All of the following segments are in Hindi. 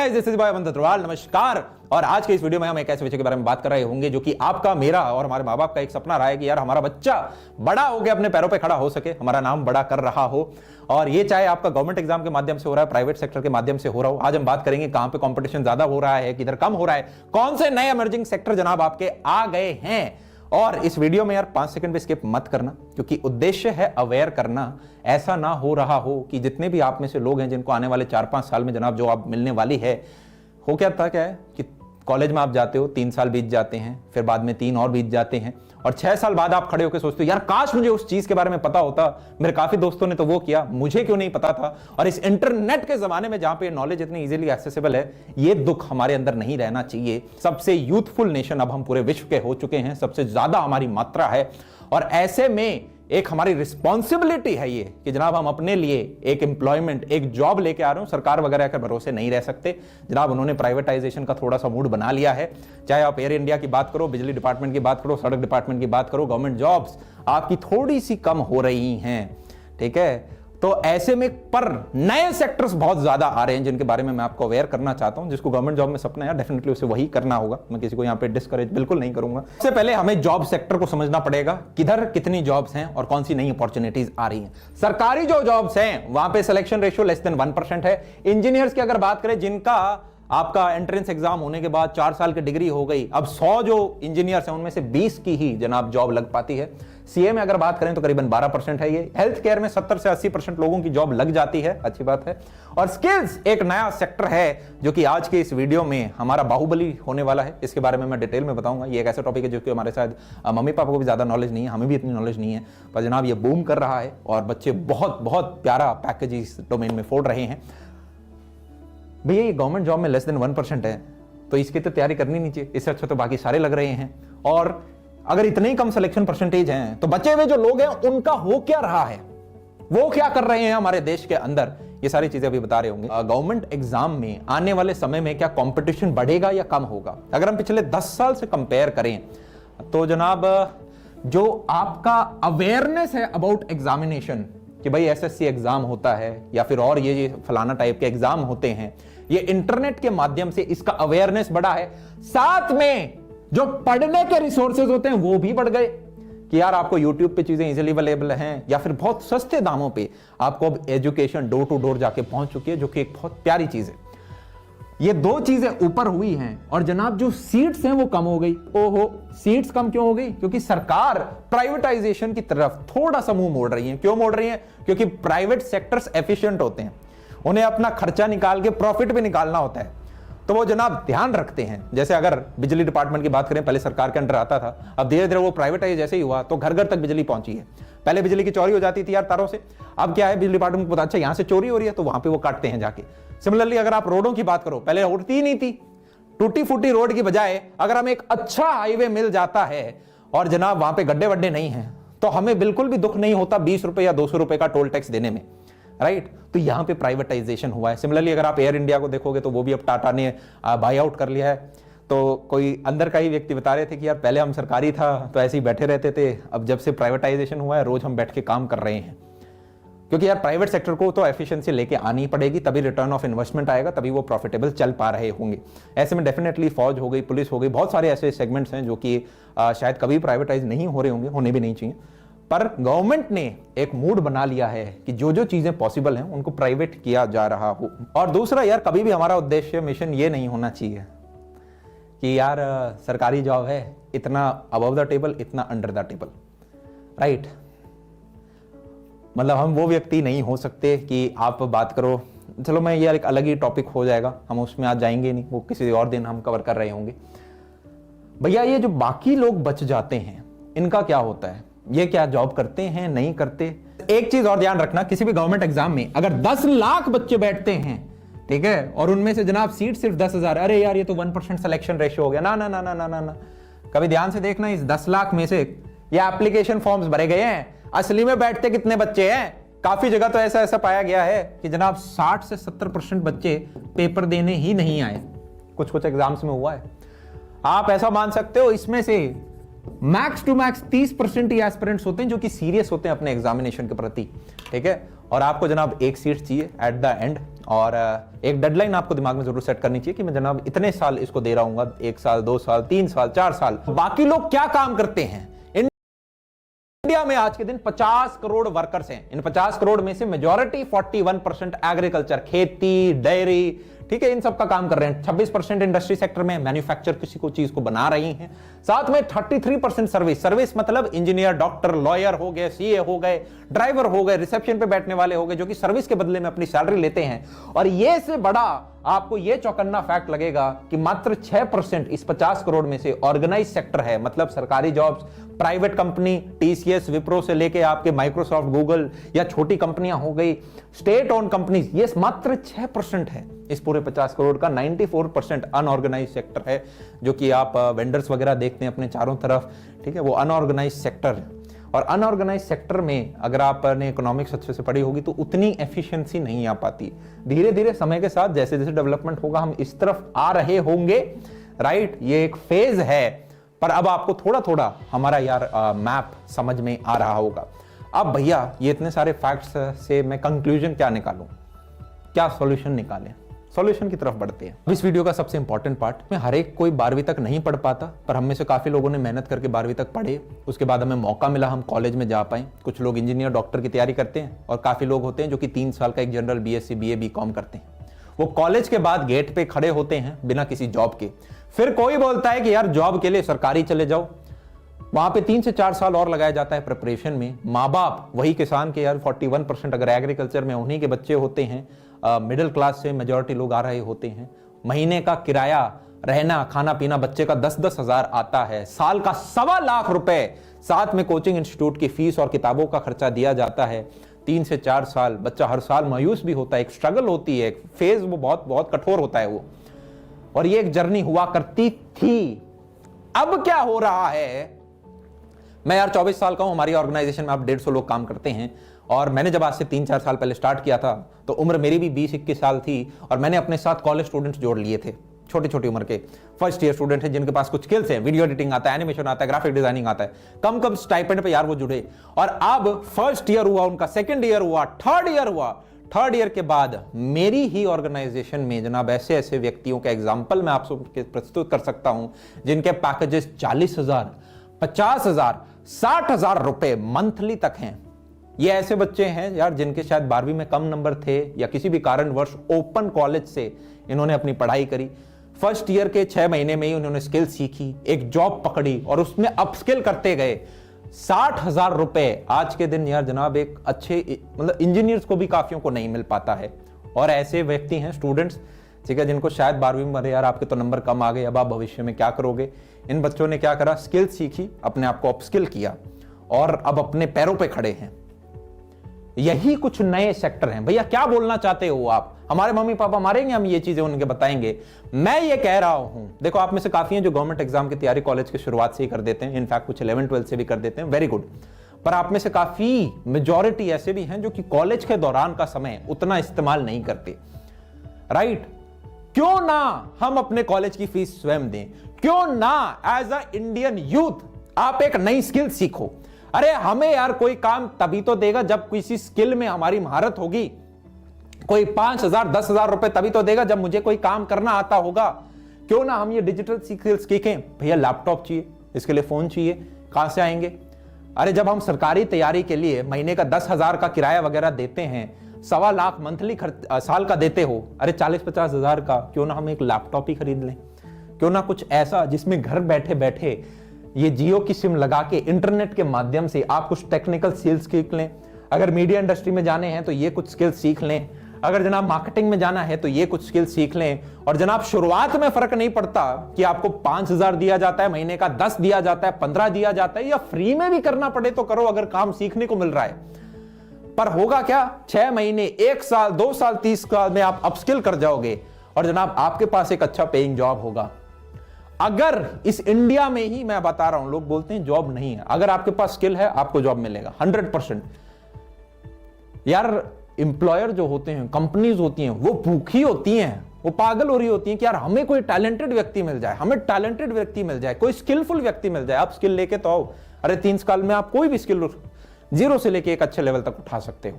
नमस्कार। और आज के इस वीडियो में हम एक ऐसे विषय के बारे में बात कर रहे होंगे जो कि आपका, मेरा और हमारे माँ बाप का एक सपना रहा है कि यार हमारा बच्चा बड़ा हो के अपने पैरों पे खड़ा हो सके, हमारा नाम बड़ा कर रहा हो। और ये चाहे आपका गवर्नमेंट एग्जाम के माध्यम से हो रहा है, प्राइवेट सेक्टर के माध्यम से हो रहा हो। आज हम बात करेंगे कहां पे कंपटीशन ज्यादा हो रहा है, किधर कम हो रहा है, कौन से नए इमर्जिंग सेक्टर जनाब आपके आ गए हैं। और इस वीडियो में यार 5 सेकंड पे स्किप मत करना, क्योंकि उद्देश्य है अवेयर करना। ऐसा ना हो रहा हो कि जितने भी आप में से लोग हैं जिनको आने वाले 4-5 साल में जनाब जॉब मिलने वाली है, हो क्या है कि कॉलेज में आप जाते हो, 3 साल बीत जाते हैं, फिर बाद में 3 और बीत जाते हैं, और 6 साल बाद आप खड़े होकर सोचते हो यार काश मुझे उस चीज के बारे में पता होता, मेरे काफी दोस्तों ने तो वो किया, मुझे क्यों नहीं पता था। और इस इंटरनेट के जमाने में जहां पे नॉलेज इतनी इजीली एक्सेसिबल है, ये दुख हमारे अंदर नहीं रहना चाहिए। सबसे यूथफुल नेशन अब हम पूरे विश्व के हो चुके हैं, सबसे ज्यादा हमारी मात्रा है, और ऐसे में एक हमारी रिस्पॉन्सिबिलिटी है ये कि जनाब हम अपने लिए एक एम्प्लॉयमेंट, एक जॉब लेके आ रहे हो। सरकार वगैरह के भरोसे नहीं रह सकते जनाब। उन्होंने प्राइवेटाइजेशन का थोड़ा सा मूड बना लिया है। चाहे आप एयर इंडिया की बात करो, बिजली डिपार्टमेंट की बात करो, सड़क डिपार्टमेंट की बात करो, गवर्नमेंट जॉब्स आपकी थोड़ी सी कम हो रही हैं, ठीक है। तो ऐसे में पर नए सेक्टर्स बहुत ज्यादा आ रहे हैं जिनके बारे में मैं आपको अवेयर करना चाहता हूं। जिसको गवर्नमेंट जॉब में सपना है डेफिनेटली उसे वही करना होगा, मैं किसी को यहां पे डिस्करेज बिल्कुल नहीं करूंगा। सबसे पहले हमें जॉब सेक्टर को समझना पड़ेगा, किधर कितनी जॉब्स हैं और कौन सी नई अपॉर्चुनिटीज आ रही हैं। सरकारी जो जॉब्स हैं वहां पे सिलेक्शन रेशियो लेस देन 1% है। इंजीनियर्स की अगर बात करें, जिनका आपका एंट्रेंस एग्जाम होने के बाद 4 साल की डिग्री हो गई, अब 100 जो इंजीनियर्स हैं उनमें से 20 की ही जनाब जॉब लग पाती है। सीए में अगर बात करें तो करीबन 12% है ये। हेल्थ केयर में 70 से 80% लोगों की जॉब लग जाती है, अच्छी बात है। और स्किल्स एक नया सेक्टर है जो कि आज के इस वीडियो में हमारा बाहुबली होने वाला है। इसके बारे में मैं डिटेल में बताऊंगा। ये एक ऐसा टॉपिक है जो कि हमारे शायद मम्मी पापा को भी ज्यादा नॉलेज नहीं है, हमें भी इतनी नॉलेज नहीं है, पर जनाब ये बूम कर रहा है और बच्चे बहुत बहुत प्यारा पैकेज इस डोमेन में फोड़ रहे हैं। भैया ये गवर्नमेंट जॉब में लेस देन 1% है, तो इसकी तो तैयारी करनी नहीं चाहिए। इससे अच्छा तो बाकी सारे लग रहे हैं। और अगर इतने ही कम सिलेक्शन परसेंटेज हैं तो बचे हुए जो लोग हैं उनका हो क्या रहा है, वो क्या कर रहे हैं हमारे देश के अंदर, ये सारी चीजें अभी बता रहे होंगे। गवर्नमेंट एग्जाम में आने वाले समय में क्या कंपटीशन बढ़ेगा या कम होगा? अगर हम पिछले 10 साल से कंपेयर करें तो जनाब जो आपका अवेयरनेस है अबाउट एग्जामिनेशन कि भाई एसएससी एग्जाम होता है या फिर और ये फलाना टाइप के एग्जाम होते हैं, ये इंटरनेट के माध्यम से इसका अवेयरनेस बढ़ा है। साथ में जो पढ़ने के रिसोर्सेज होते हैं वो भी बढ़ गए कि यार आपको यूट्यूब पे चीजें इजीली अवेलेबल हैं, या फिर बहुत सस्ते दामों पे आपको अब एजुकेशन डोर टू डोर जाके पहुंच चुकी है, जो कि एक बहुत प्यारी चीज है। ये 2 चीजें ऊपर हुई हैं। और जनाब जो सीट्स हैं वो कम हो गई। ओहो, सीट्स कम क्यों हो गई? क्योंकि सरकार प्राइवेटाइजेशन की तरफ थोड़ा सा मुंह मोड़ रही है। क्यों मोड़ रही है? क्योंकि प्राइवेट सेक्टर्स एफिशिएंट होते हैं, उन्हें अपना खर्चा निकाल के प्रॉफिट भी निकालना होता है, तो वो जनाब ध्यान रखते हैं। जैसे अगर बिजली डिपार्टमेंट की बात करें, पहले सरकार के अंडर आता था, अब धीरे धीरे वो प्राइवेटाइज जैसे ही हुआ तो घर घर तक बिजली पहुंची है। पहले बिजली की चोरी हो जाती थी यार तारों से, अब क्या है बिजली डिपार्टमेंट को पता अच्छा यहां से चोरी हो रही है तो वहां पे वो काटते हैं जाके। सिमिलरली अगर आप रोडों की बात करो, पहले होती ही नहीं थी, टूटी फूटी रोड की बजाय अगर हमें एक अच्छा हाईवे मिल जाता है और जनाब वहां पे गड्ढे वड्ढे नहीं है, तो हमें बिल्कुल भी दुख नहीं होता 20 रुपए या 200 रुपए का टोल टैक्स देने में, राइट। तो यहां पे प्राइवेटाइजेशन हुआ है। सिमिलरली अगर आप एयर इंडिया को देखोगे तो वो भी अब टाटा ने बाई आउट कर लिया है। तो कोई अंदर का ही व्यक्ति बता रहे थे कि यार पहले हम सरकारी था तो ऐसे ही बैठे रहते थे, अब जब से प्राइवेटाइजेशन हुआ है रोज हम बैठ के काम कर रहे हैं। क्योंकि यार प्राइवेट सेक्टर को तो एफिशिएंसी लेके आनी पड़ेगी, तभी रिटर्न ऑफ इन्वेस्टमेंट आएगा, तभी वो प्रॉफिटेबल चल पा रहे होंगे। ऐसे में डेफिनेटली फौज हो गई, पुलिस हो गई, बहुत सारे ऐसे सेगमेंट्स हैं जो कि शायद कभी प्राइवेटाइज नहीं हो रहे होंगे, होने भी नहीं चाहिए। पर गवर्नमेंट ने एक मूड बना लिया है कि जो जो चीजें पॉसिबल हैं उनको प्राइवेट किया जा रहा हो। और दूसरा यार, कभी भी हमारा उद्देश्य मिशन ये नहीं होना चाहिए कि यार सरकारी जॉब है, इतना अबव द टेबल, इतना अंडर द टेबल, राइट। मतलब हम वो व्यक्ति नहीं हो सकते कि आप बात करो, चलो मैं ये एक अलग ही टॉपिक हो जाएगा, हम उसमें आज जाएंगे नहीं, वो किसी और दिन हम कवर कर रहे होंगे। भैया ये जो बाकी लोग बच जाते हैं इनका क्या होता है? ये क्या जॉब करते हैं, नहीं करते? एक चीज और ध्यान रखना, किसी भी गवर्नमेंट एग्जाम में अगर 10 लाख बच्चे बैठते हैं, ठीक है, और उनमें से जनाब सीट सिर्फ 10,000, अरे यार ये तो 1% सिलेक्शन रेशियो हो गया। ना ना ना ना ना ना ना, कभी ध्यान से देखना, इस 10 लाख में से ये एप्लीकेशन फॉर्म्स भरे गए हैं, असली में बैठते कितने बच्चे हैं? काफी जगह तो ऐसा पाया गया है कि जनाब 60 से 70% बच्चे पेपर देने ही नहीं आए। कुछ कुछ एग्जाम्स में हुआ है। आप ऐसा मान सकते हो इसमें से मैक्स टू मैक्स 30% ही एस्पिरेंट्स होते हैं जो कि सीरियस होते हैं अपने एग्जामिनेशन के प्रति। ठीक है। और आपको जनाब एक सीट चाहिए एट द एंड, और एक डेडलाइन आपको दिमाग में जरूर सेट करनी चाहिए कि मैं जनाब इतने साल इसको दे रहा हूँ, 1 साल 2 साल 3 साल 4 साल। बाकी लोग क्या काम करते हैं? इंडिया में आज के दिन 50 करोड़ वर्कर्स हैं। इन 50 करोड़ में से मेजॉरिटी 41% एग्रीकल्चर, खेती, डेयरी, ठीक है, इन सब का काम कर रहे हैं। 26% इंडस्ट्री सेक्टर में मैन्युफैक्चर किसी को चीज को बना रही हैं। साथ में 33% सर्विस मतलब इंजीनियर, डॉक्टर, लॉयर हो गए, सीए हो गए, ड्राइवर हो गए, रिसेप्शन पे बैठने वाले हो गए, जो कि सर्विस के बदले में अपनी सैलरी लेते हैं। और ये से बड़ा आपको ये चौकन्ना फैक्ट लगेगा कि मात्र 6% इस 50 करोड़ में से ऑर्गेनाइज सेक्टर है, मतलब सरकारी jobs, private company, TCS, Wipro से लेके आपके माइक्रोसॉफ्ट, गूगल या छोटी कंपनियां हो गई, स्टेट ओन कंपनीज, ये मात्र 6% है इस पूरे 50 करोड़ का। 94% अनऑर्गेनाइज सेक्टर है, जो कि आप वेंडर्स वगैरह देखते हैं अपने चारों तरफ, ठीक है, वो अनऑर्गेनाइज सेक्टर है। और अनऑर्गेनाइज सेक्टर में अगर आपने इकोनॉमिक्स अच्छे से पढ़ी होगी तो उतनी एफिशिएंसी नहीं आ पाती। धीरे धीरे समय के साथ जैसे जैसे डेवलपमेंट होगा हम इस तरफ आ रहे होंगे, राइट, ये एक फेज है। पर अब आपको थोड़ा थोड़ा हमारा यार मैप समझ में आ रहा होगा। अब भैया ये इतने सारे फैक्ट्स से मैं कंक्लूजन क्या निकालूं, क्या सॉल्यूशन निकालें? सॉल्यूशन की तरफ बढ़ते हैं। इस वीडियो का सबसे इंपॉर्टेंट पार्ट में, हर एक कोई 12वीं तक नहीं पढ़ पाता, पर हम में से काफी लोगों ने मेहनत करके 12वीं तक पढ़े, उसके बाद हमें मौका मिला, हम कॉलेज में जा पाए। कुछ लोग इंजीनियर, डॉक्टर की तैयारी करते हैं, और काफी लोग होते हैं जो कि 3 साल का एक जनरल बीएससी, बीए, बीकॉम करते हैं। वो कॉलेज के बाद गेट पे खड़े होते हैं बिना किसी जॉब के। फिर कोई बोलता है कि यार जॉब के लिए सरकारी चले जाओ, वहां पे 3 से 4 साल और लगाया जाता है प्रिपरेशन में। माँ बाप वही किसान के यार 41% अगर एग्रीकल्चर में उन्हीं के बच्चे होते हैं, मिडिल क्लास से मेजॉरिटी लोग आ रहे होते हैं। महीने का किराया, रहना, खाना पीना बच्चे का 10-10 हजार आता है, साल का 1.25 लाख रुपए, साथ में कोचिंग इंस्टीट्यूट की फीस और किताबों का खर्चा दिया जाता है। 3 से 4 साल बच्चा हर साल मायूस भी होता है, एक स्ट्रगल होती है, एक फेज वो बहुत बहुत कठोर होता है वो, और ये एक जर्नी हुआ करती थी। अब क्या हो रहा है, मैं यार 24 साल का हूं, हमारी ऑर्गेनाइजेशन में आप 150 लोग काम करते हैं, और मैंने जब आज से 3-4 साल पहले स्टार्ट किया था तो उम्र मेरी भी 20-21 साल थी, और मैंने अपने साथ कॉलेज स्टूडेंट्स जोड़ लिए थे, छोटी छोटी उम्र के फर्स्ट ईयर स्टूडेंट हैं जिनके पास कुछ स्किल्स हैं, वीडियो एडिटिंग आता है, एनिमेशन आता है, ग्राफिक डिजाइनिंग आता है, कम कम स्टाइपेंड पे यार वो जुड़े। और अब फर्स्ट ईयर हुआ उनका, सेकेंड ईयर हुआ, थर्ड ईयर हुआ, थर्ड ईयर के बाद मेरी ही ऑर्गेनाइजेशन में जनाब ऐसे ऐसे व्यक्तियों का एग्जाम्पल मैं आपसे प्रस्तुत कर सकता हूं जिनके पैकेजेस 40,000, 50,000, 60,000 रुपए मंथली तक हैं। ये ऐसे बच्चे हैं यार जिनके शायद 12वीं में कम नंबर थे, या किसी भी कारणवश ओपन कॉलेज से इन्होंने अपनी पढ़ाई करी। फर्स्ट ईयर के 6 महीने में ही उन्होंने स्किल सीखी, एक जॉब पकड़ी और उसमें अपस्किल करते गए। 60,000 रुपए आज के दिन यार जनाब एक अच्छे, मतलब इंजीनियर्स को भी काफियों को नहीं मिल पाता है। और ऐसे व्यक्ति हैं स्टूडेंट्स, ठीक है, जिनको शायद 12वीं में यार आपके तो नंबर कम आ गए, अब आप भविष्य में क्या करोगे। इन बच्चों ने क्या करा, स्किल सीखी, अपने आप को अपस्किल किया, और अब अपने पैरों पे खड़े हैं। यही कुछ नए सेक्टर हैं। भैया क्या बोलना चाहते हो आप? हमारे मम्मी पापा मारेंगे, हम ये चीजें उनके बताएंगे? मैं ये कह रहा हूं, देखो आप में से काफी हैं जो गवर्नमेंट एग्जाम की तैयारी कॉलेज की शुरुआत से ही कर देते हैं, इनफैक्ट कुछ 11-12 से भी कर देते हैं, वेरी गुड। पर आप में से काफी मेजॉरिटी ऐसे भी हैं जो कि कॉलेज के दौरान का समय उतना इस्तेमाल नहीं करते, राइट? क्यों ना हम अपने कॉलेज की फीस स्वयं दें? क्यों ना एज अ इंडियन यूथ आप एक नई स्किल सीखो? अरे हमें यार कोई काम तभी तो देगा जब किसी स्किल में हमारी महारत होगी। कोई 5,000, 10,000 रुपए तभी तो देगा जब मुझे कोई काम करना आता होगा। क्यों ना हम ये डिजिटल स्किल्स सीखें? भैया लैपटॉप चाहिए, इसके लिए फोन चाहिए, कहां से आएंगे? अरे जब हम सरकारी तैयारी के लिए महीने का 10,000 का किराया वगैरह देते हैं, 1.25 लाख मंथली साल का देते हो, अरे 40-50 हजार का क्यों ना हम एक लैपटॉप ही खरीद लें? क्यों ना कुछ ऐसा जिसमें घर बैठे बैठे ये जियो की सिम लगा के इंटरनेट के माध्यम से आप कुछ टेक्निकल स्किल्स सीख लें। अगर मीडिया इंडस्ट्री में जाने हैं तो ये कुछ स्किल्स सीख लें, अगर जनाब मार्केटिंग में जाना है तो ये कुछ स्किल्स सीख लें। और जनाब शुरुआत में फर्क नहीं पड़ता कि आपको 5,000 दिया जाता है महीने का, 10 दिया जाता है, 15 दिया जाता है, या फ्री में भी करना पड़े तो करो अगर काम सीखने को मिल रहा है। पर होगा क्या, 6 महीने, 1 साल, 2 साल, 30 साल में आप अपस्किल कर जाओगे और जनाब आपके पास एक अच्छा पेइंग जॉब होगा। अगर इस इंडिया में ही मैं बता रहा हूं, लोग बोलते हैं जॉब नहीं है, अगर आपके पास स्किल है आपको जॉब मिलेगा 100%। यार एम्प्लॉयर जो होते हैं, कंपनीज होती हैं, वो भूखी होती हैं, वो पागल हो रही होती हैं कि यार हमें कोई टैलेंटेड व्यक्ति मिल जाए, हमें टैलेंटेड व्यक्ति मिल जाए, कोई स्किलफुल व्यक्ति मिल जाए। आप स्किल लेके तो आओ, अरे 3 साल में आप कोई भी स्किल 0 से लेके एक अच्छे लेवल तक उठा सकते हो।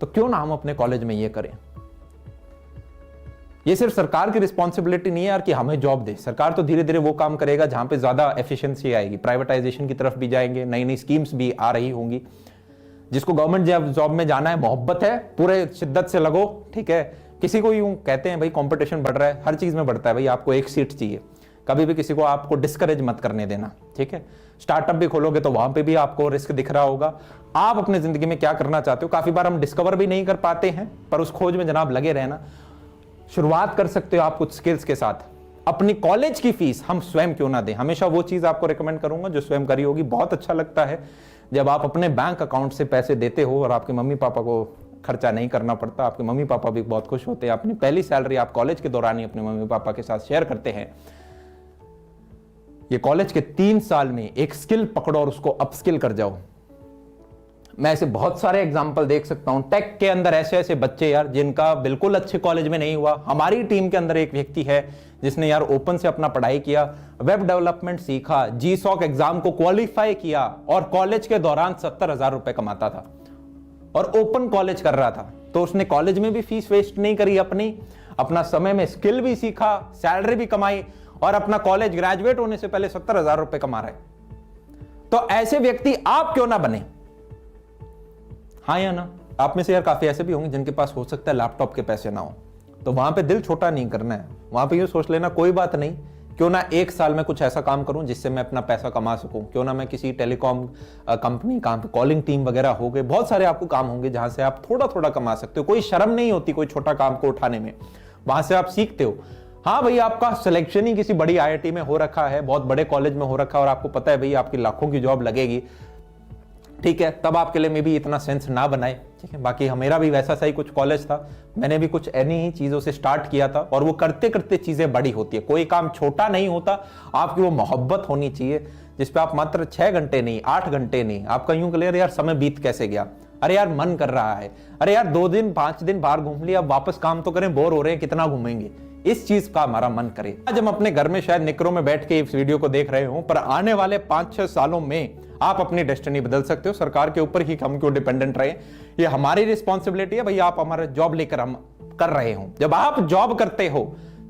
तो क्यों ना हम अपने कॉलेज में ये करें। ये सिर्फ सरकार की रिस्पॉन्सिबिलिटी नहीं है यार कि हमें जॉब दे, सरकार तो धीरे धीरे वो काम करेगा जहां पे ज्यादा एफिशिएंसी आएगी, प्राइवेटाइजेशन की तरफ भी जाएंगे, नई नई स्कीम्स भी आ रही होंगी। जिसको गवर्नमेंट जॉब में जाना है, मोहब्बत है, पूरे शिद्दत से लगो, ठीक है। किसी को यूं कहते हैं भाई कंपटीशन बढ़ रहा है, हर चीज में बढ़ता है भाई, आपको एक सीट चाहिए, कभी भी किसी को आपको डिस्करेज मत करने देना, ठीक है। स्टार्टअप भी खोलोगे तो वहां पे भी आपको रिस्क दिख रहा होगा। आप अपने जिंदगी में क्या करना चाहते हो, काफी बार हम डिस्कवर भी नहीं कर पाते हैं, पर उस खोज में जनाब लगे रहना। शुरुआत कर सकते हो आप कुछ स्किल्स के साथ। अपनी कॉलेज की फीस हम स्वयं क्यों ना दें, हमेशा वो चीज आपको रिकमेंड करूंगा जो स्वयं करी होगी। बहुत अच्छा लगता है जब आप अपने बैंक अकाउंट से पैसे देते हो और आपके मम्मी पापा को खर्चा नहीं करना पड़ता। आपके मम्मी पापा भी बहुत खुश होते हैं। अपनी पहली सैलरी आप कॉलेज के दौरान ही अपने मम्मी पापा के साथ शेयर करते हैं। ये कॉलेज के 3 साल में एक स्किल पकड़ो और उसको अपस्किल कर जाओ। मैं ऐसे बहुत सारे एग्जाम्पल देख सकता हूं। टेक के अंदर ऐसे ऐसे बच्चे यार जिनका बिल्कुल अच्छे कॉलेज में नहीं हुआ। हमारी टीम के अंदर एक व्यक्ति है जिसने यार ओपन से अपना पढ़ाई किया, वेब डेवलपमेंट सीखा, GSOC एग्जाम को क्वालिफाई किया और कॉलेज के दौरान 70,000 रुपए कमाता था और ओपन कॉलेज कर रहा था। तो उसने कॉलेज में भी फीस वेस्ट नहीं करी अपना समय में स्किल भी सीखा, सैलरी भी कमाई और अपना कॉलेज ग्रेजुएट होने से पहले 70,000 रुपए कमा रहा है। तो ऐसे व्यक्ति आप क्यों ना बने, हाँ या ना। आप में से यार काफी ऐसे भी होंगे जिनके पास हो सकता है लैपटॉप के पैसे ना हो, तो वहां पे दिल छोटा नहीं करना है। वहां पे यूं सोच लेना कोई बात नहीं, क्यों ना 1 साल में कुछ ऐसा काम करूं जिससे मैं अपना पैसा कमा सकूं। क्यों ना मैं किसी टेलीकॉम कंपनी, काम पे कॉलिंग टीम वगैरह हो गए, बहुत सारे आपको काम होंगे जहां से आप थोड़ा थोड़ा कमा सकते हो। कोई शर्म नहीं होती कोई छोटा काम को उठाने में, वहां से आप सीखते हो। हाँ भाई, आपका सिलेक्शन ही किसी बड़ी IIT में हो रखा है, बहुत बड़े कॉलेज में हो रखा है और आपको पता है भाई आपकी लाखों की जॉब लगेगी, ठीक है, तब आपके लिए में भी इतना सेंस ना बनाए, ठीक है। बाकी मेरा भी वैसा सही कुछ कॉलेज था, मैंने भी कुछ ऐनी ही चीजों से स्टार्ट किया था और वो करते करते चीजें बड़ी होती है। कोई काम छोटा नहीं होता, आपकी वो मोहब्बत होनी चाहिए जिसपे आप मात्र 6 घंटे नहीं, 8 घंटे नहीं, आपका यूं क्लियर यार समय बीत कैसे गया, अरे यार मन कर रहा है, अरे यार 2 दिन 5 दिन बाहर घूम लिया, अब वापस काम तो करें, बोर हो रहे हैं, कितना घूमेंगे, इस चीज का हमारा मन करे। आज हम अपने घर में शायद निकरों में बैठ के इस वीडियो को देख रहे हो, पर आने वाले 5-6 सालों में आप अपनी डेस्टिनी बदल सकते हो। सरकार के ऊपर ही हम क्यों डिपेंडेंट रहे, ये हमारी रिस्पॉन्सिबिलिटी है भाई। आप हमारा जॉब लेकर हम कर रहे हो। जब आप जॉब करते हो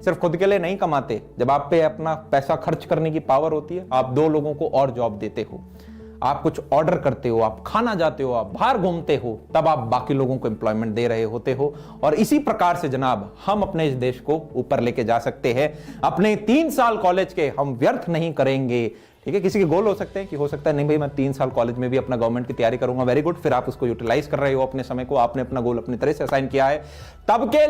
सिर्फ खुद के लिए नहीं कमाते, जब आप पे अपना पैसा खर्च करने की पावर होती है, आप 2 लोगों को और जॉब देते हो, आप कुछ ऑर्डर करते हो, आप खाना जाते हो, आप बाहर घूमते हो, तब आप बाकी लोगों को एम्प्लॉयमेंट दे रहे होते हो। और इसी प्रकार से जनाब हम अपने इस देश को ऊपर लेके जा सकते हैं। अपने 3 साल कॉलेज के हम व्यर्थ नहीं करेंगे, ठीक है। किसी के गोल हो सकते हैं कि हो सकता है नहीं भाई मैं 3 साल कॉलेज में भी अपना गवर्नमेंट की तैयारी करूंगा, वेरी गुड, फिर आप उसको यूटिलाइज कर रहे हो अपने समय को, आपने अपना गोल अपनी तरह से असाइन किया है, तब के लिए